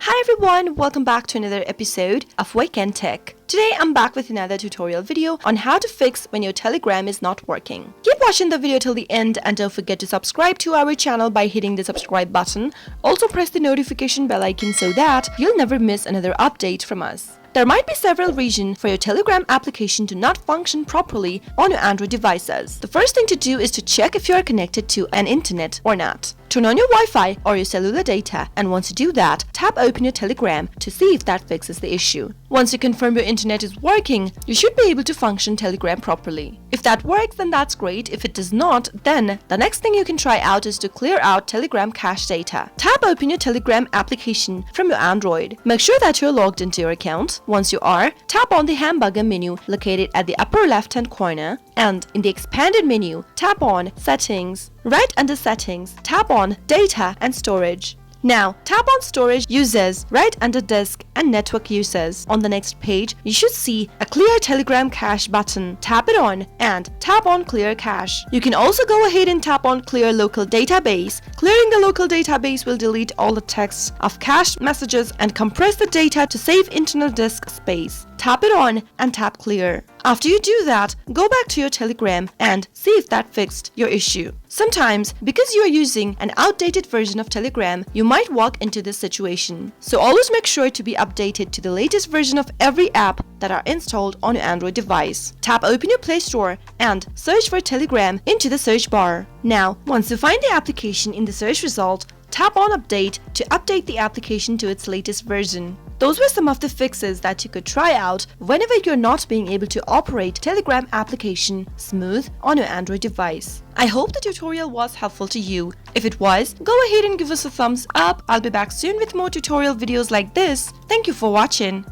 Hi everyone, welcome back to another episode of Wake&Tech. Today I'm back with another tutorial video on how to fix when your Telegram is not working. Keep watching the video till the end and don't forget to subscribe to our channel by hitting the subscribe button. Also press the notification bell icon so that you'll never miss another update from us. There might be several reasons for your Telegram application to not function properly on your Android devices. The first thing to do is to check if you are connected to an internet or not. Turn on your Wi-Fi or your cellular data, and once you do that, tap open your Telegram to see if that fixes the issue. Once you confirm your internet is working, you should be able to function Telegram properly. If that works, then that's great. If it does not, then the next thing you can try out is to clear out Telegram cache data. Tap open your Telegram application from your Android. Make sure that you're logged into your account. Once you are, tap on the hamburger menu located at the upper left-hand corner, and in the expanded menu, tap on Settings. Right under Settings, tap on Data and Storage. Now, tap on Storage Uses right under Disk and Network Uses. On the next page, you should see a Clear Telegram Cache button. Tap it on and tap on Clear Cache. You can also go ahead and tap on Clear Local Database. Clearing the local database will delete all the text of cached messages and compress the data to save internal disk space. Tap it on and tap Clear. After you do that, go back to your Telegram and see if that fixed your issue. Sometimes, because you are using an outdated version of Telegram, you might walk into this situation. So always make sure to be updated to the latest version of every app that are installed on your Android device. Tap open your Play Store and search for Telegram into the search bar. Now, once you find the application in the search result, tap on Update to update the application to its latest version. Those were some of the fixes that you could try out whenever you're not being able to operate Telegram application smooth on your Android device. I hope the tutorial was helpful to you. If it was, go ahead and give us a thumbs up. I'll be back soon with more tutorial videos like this. Thank you for watching.